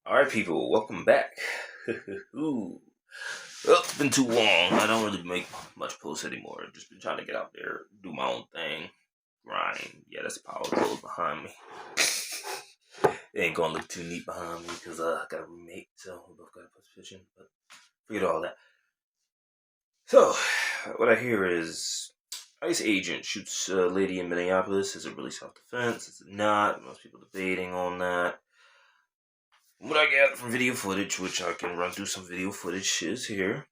Alright, people, welcome back. Ooh. Well, it's been too long. I don't really make much posts anymore. I've just been trying to get out there, do my own thing, grind. Yeah, that's the power clothes behind me. It ain't gonna look too neat behind me because I got a roommate, so we both got a position. But forget all that. So, what I hear is ICE agent shoots a lady in Minneapolis. Is it really self-defense? Is it not? Most people debating on that. What I got from video footage, which I can run through some video footage, is here.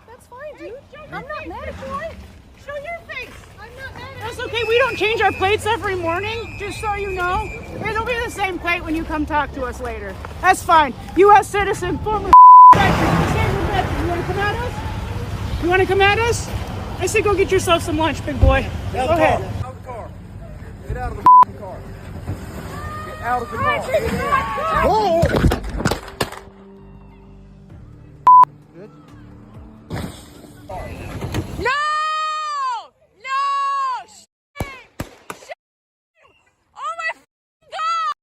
That's fine, dude. I'm not mad at you. Show your face. I'm not mad at you. That's okay. We don't change our plates every morning, just so you know. It'll be the same plate when you come talk to us later. That's fine. U.S. citizen, former veteran, disabled veteran. You want to come at us? You want to come at us? I say go get yourself some lunch, big boy. Go ahead. Out of the car. Get out of the car. Get out of the car. Whoa! Good. No! No! Shame! Shame! Oh my God!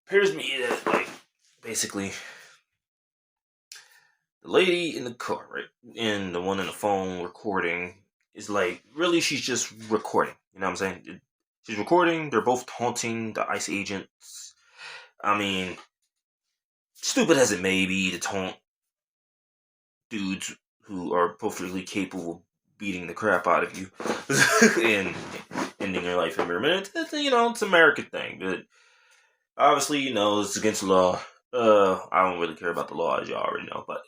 Appears to me that, basically, the lady in the car, right, and the one in the phone recording is really she's just recording. You know what I'm saying? She's recording. They're both taunting the ICE agents. I mean, stupid as it may be to taunt dudes who are perfectly capable of beating the crap out of you and ending your life in a mere minute. It's an American thing, but obviously, it's against the law. I don't really care about the law, as you already know, but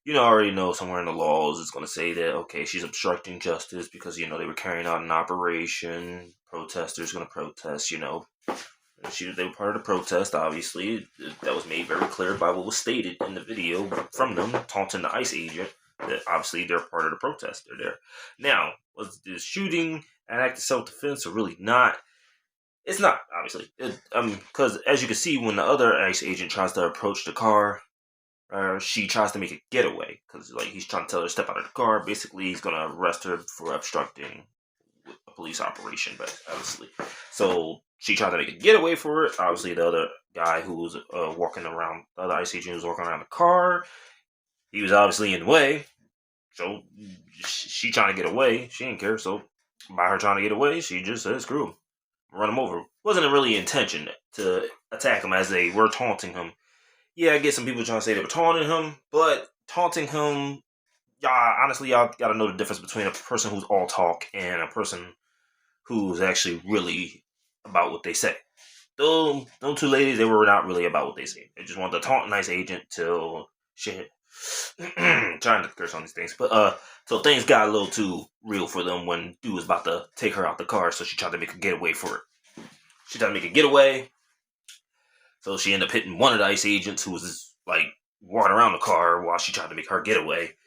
I already know somewhere in the laws it's going to say that, okay, she's obstructing justice because, they were carrying out an operation. Protesters going to protest, they were part of the protest, obviously. That was made very clear by what was stated in the video from them, taunting the ICE agent, that obviously they're part of the protest. They're there. Now, was the shooting an act of self-defense or really not? It's not, obviously. Because as you can see, when the other ICE agent tries to approach the car, she tries to make a getaway because he's trying to tell her to step out of the car. Basically, he's going to arrest her for obstructing a police operation, but obviously. So she tried to make a getaway for it. Obviously, the other guy who was walking around, the other ICE agent who was walking around the car, he was obviously in the way. So she trying to get away. She didn't care. So by her trying to get away, she just said, screw him. Run him over. Wasn't really intention to attack him as they were taunting him. Yeah, I get some people trying to say they were taunting him, but taunting him, y'all gotta know the difference between a person who's all talk and a person who's actually really about what they say. Those two ladies, they were not really about what they say. They just wanted to taunt a nice agent till shit. Trying to curse on these things, but so things got a little too real for them when dude was about to take her out the car, so she tried to make a getaway for it. She tried to make a getaway, so she ended up hitting one of the ICE agents who was walking around the car while she tried to make her getaway,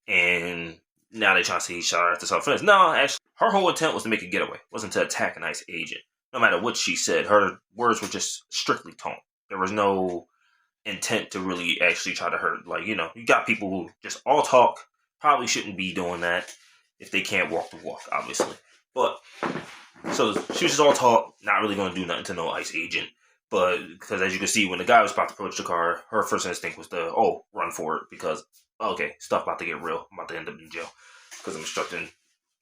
and now they trying to say he shot her after self-defense. No, actually, her whole intent was to make a getaway. It wasn't to attack an ICE agent. No matter what she said, her words were just strictly taunt. There was no intent to really actually try to hurt. You got people who just all talk, probably shouldn't be doing that if they can't walk the walk, obviously. But, so she was just all talk, not really going to do nothing to no ICE agent. But, because as you can see, when the guy was about to approach the car, her first instinct was to, run for it, because, okay, stuff about to get real. I'm about to end up in jail, because I'm obstructing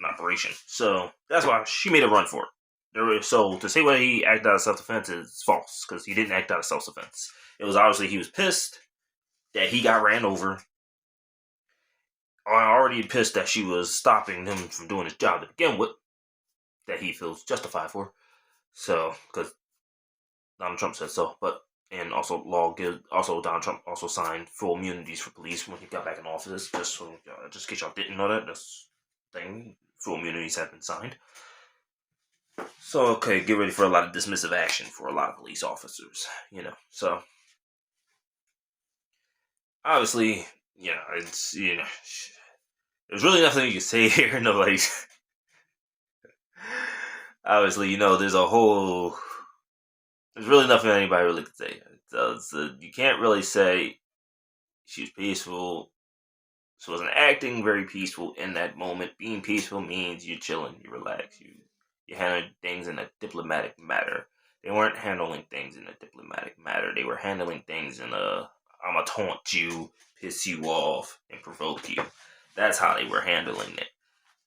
an operation. So, that's why she made a run for it. So, to say whether he acted out of self-defense is false, because he didn't act out of self-defense. It was obviously he was pissed that he got ran over. Already pissed that she was stopping him from doing his job to begin with, that he feels justified for. So, because Donald Trump said so, and also Donald Trump also signed full immunities for police when he got back in office. Just in case y'all didn't know that, this thing, full immunities have been signed. So, okay, get ready for a lot of dismissive action for a lot of police officers, so. Obviously, it's, there's really nothing you can say here. Nobody's. Obviously, there's really nothing anybody really can say. So you can't really say she's peaceful. She wasn't acting very peaceful in that moment. Being peaceful means you're chilling, you relax, you handle things in a diplomatic manner. They weren't handling things in a diplomatic manner. They were handling things in a I'ma taunt you, piss you off, and provoke you. That's how they were handling it.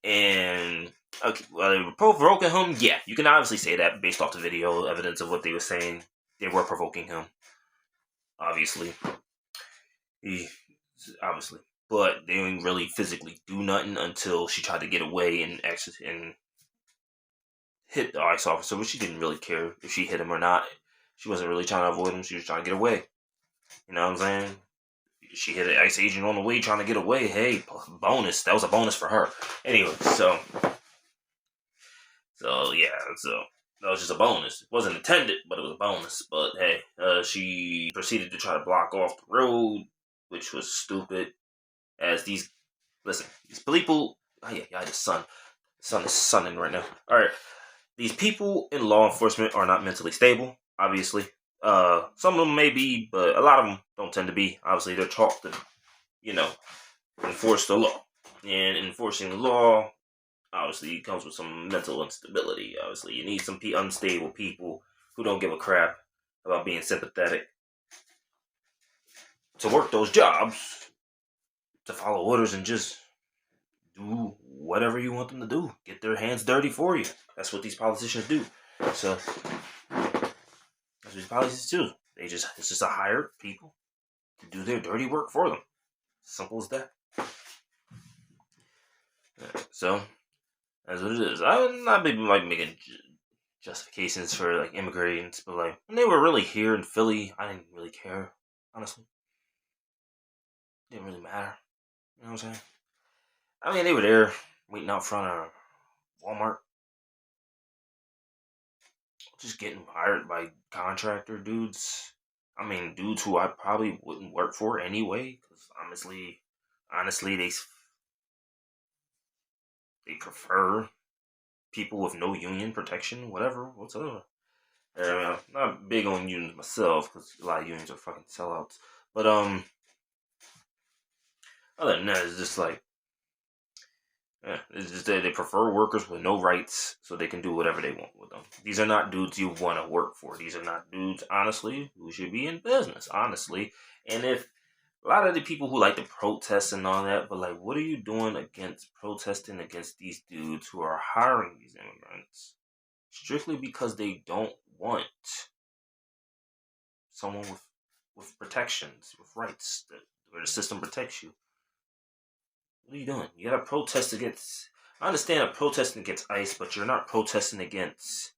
And okay, well, they were provoking him. Yeah, you can obviously say that based off the video evidence of what they were saying. They were provoking him, obviously. He obviously, but they didn't really physically do nothing until she tried to get away and hit the ICE officer, but she didn't really care if she hit him or not. She wasn't really trying to avoid him. She was trying to get away. You know what I'm saying? She hit an ICE agent on the way trying to get away. Hey, bonus. That was a bonus for her. Anyway, so yeah, so that was just a bonus. It wasn't intended, but it was a bonus. But hey, she proceeded to try to block off the road, which was stupid. As these people. Oh yeah, the sun. The sun is sunning right now. All right, these people in law enforcement are not mentally stable. Obviously, some of them may be, but a lot of them don't tend to be. Obviously, they're taught to, enforce the law, and enforcing the law obviously comes with some mental instability. Obviously, you need some unstable people who don't give a crap about being sympathetic to work those jobs, to follow orders and just do whatever you want them to do. Get their hands dirty for you. That's what these politicians do. So that's what these politicians do. It's just a hired people to do their dirty work for them. Simple as that. So that's what it is. I'm not maybe like making justifications for like immigrants, but like when they were really here in Philly, I didn't really care. Honestly, didn't really matter. You know what I'm saying? I mean, they were there waiting out front of Walmart, just getting hired by contractor dudes. I mean, dudes who I probably wouldn't work for anyway, because honestly, they prefer people with no union protection, whatsoever. I'm not big on unions myself, because a lot of unions are fucking sellouts. But other than that, it's just like, yeah, it's just that they prefer workers with no rights so they can do whatever they want with them. These are not dudes you want to work for. These are not dudes, honestly, who should be in business, honestly. And if a lot of the people who like to protest and all that, but like, what are you doing against protesting against these dudes who are hiring these immigrants strictly because they don't want someone with protections, with rights, where the system protects you? What are you doing? You gotta protest against. I understand protesting against ICE, but you're not protesting against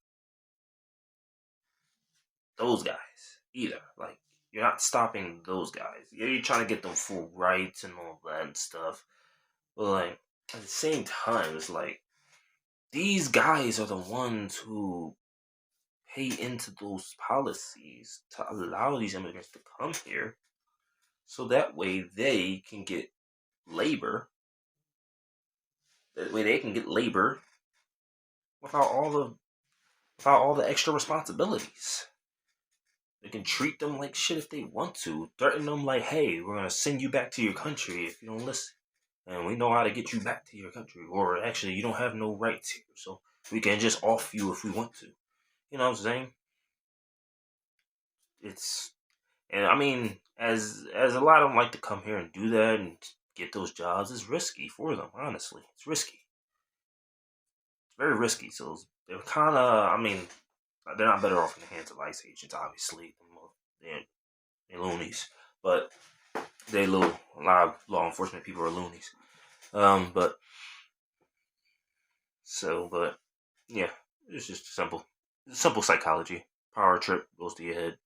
those guys either. Like, you're not stopping those guys. You're trying to get them full rights and all that and stuff. But like, at the same time, it's like these guys are the ones who pay into those policies to allow these immigrants to come here, so that way they can get labor. That way they can get labor without all the extra responsibilities. They can treat them like shit if they want to. Threaten them like, hey, we're gonna send you back to your country if you don't listen. And we know how to get you back to your country. Or actually, you don't have no rights here, so we can just off you if we want to. You know what I'm saying? And I mean, as a lot of them like to come here and do that and get those jobs, it's risky for them, honestly. It's risky. It's very risky. So they're kind of, I mean, they're not better off in the hands of ICE agents, obviously. They're loonies. But a lot of law enforcement people are loonies. But yeah, it's just simple psychology. Power trip goes to your head.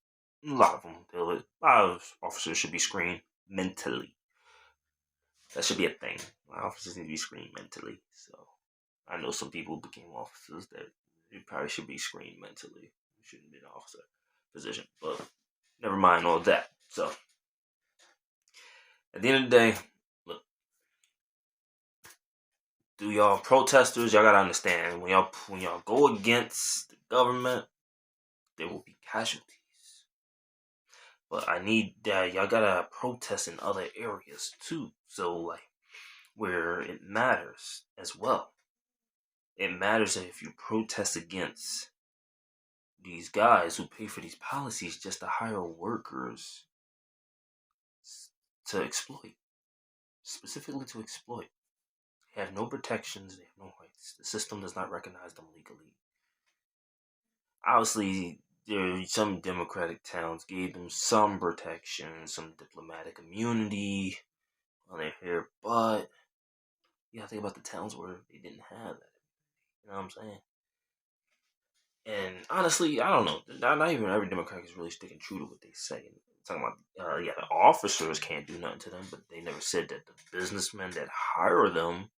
A lot of them deal with. A lot of officers should be screened mentally. That should be a thing. Officers need to be screened mentally. So I know some people became officers that they probably should be screened mentally. Shouldn't be an officer position, but never mind all that. So at the end of the day, look, do y'all protesters, y'all gotta understand when y'all go against the government, there will be casualties. But I need that y'all gotta protest in other areas too. So like, where it matters as well. It matters if you protest against these guys who pay for these policies just to hire workers to exploit, specifically to exploit. They have no protections, they have no rights. The system does not recognize them legally. Obviously, some democratic towns gave them some protection, some diplomatic immunity on their hair, but you gotta think about the towns where they didn't have that. You know what I'm saying? And honestly, I don't know. Not even every Democrat is really sticking true to what they say. Talking about, the officers can't do nothing to them, but they never said that the businessmen that hire them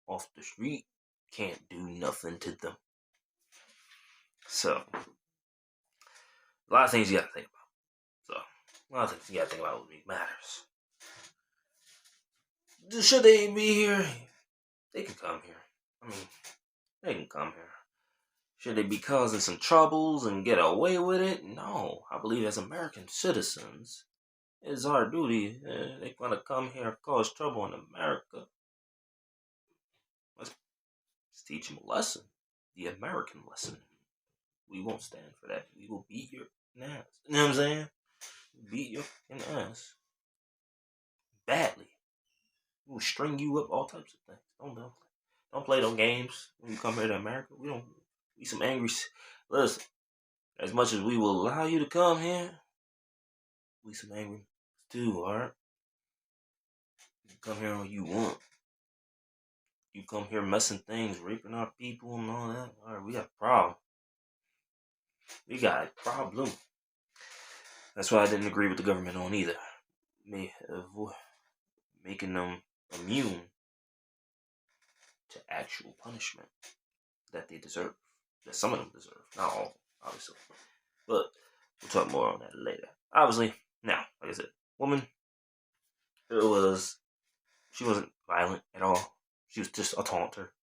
off the street can't do nothing to them. So, a lot of things you gotta think about. So, a lot of things you gotta think about what matters. Should they be here? They can come here. I mean, they can come here. Should they be causing some troubles and get away with it? No. I believe as American citizens, it's our duty. They're going to come here and cause trouble in America. Let's teach them a lesson. The American lesson. We won't stand for that. We will beat your ass. You know what I'm saying? Beat your ass. Badly. We will string you up, all types of things. Don't play those games when you come here to America. We some angry. Listen, as much as we will allow you to come here, we some angry too, alright? You come here all you want. You come here messing things, raping our people and all that. Alright, we got a problem. We got a problem. That's why I didn't agree with the government on either. Making them immune to actual punishment that they deserve. That some of them deserve. Not all, obviously. But we'll talk more on that later. Obviously, now, like I said, woman, she wasn't violent at all. She was just a taunter.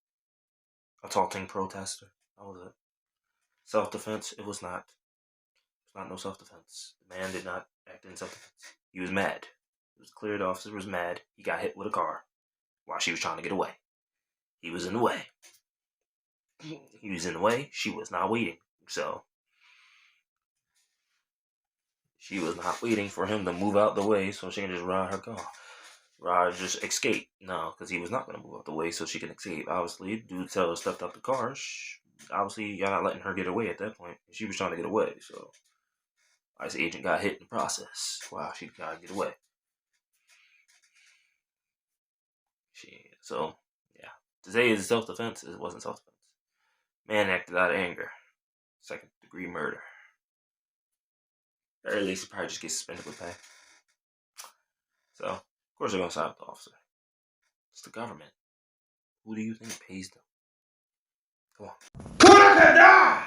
A taunting protester. That was it. Self-defense, it was not. It was not no self-defense. The man did not act in self-defense. He was mad. It was clear the officer was mad. He got hit with a car while she was trying to get away. He was in the way. He was in the way. She was not waiting. So, she was not waiting for him to move out the way so she can just ride her car. Just escape. No, because he was not going to move out the way so she can escape. Obviously, dude tell her stepped out the car. Obviously, y'all not letting her get away at that point. She was trying to get away, so ICE agent got hit in the process while she got to get away. So, yeah. To say it's self-defense, it wasn't self-defense. Man acted out of anger. Second-degree murder. Or at least he probably just gets suspended with pay. So, of course they're going to side with the officer. It's the government. Who do you think pays them? Come on.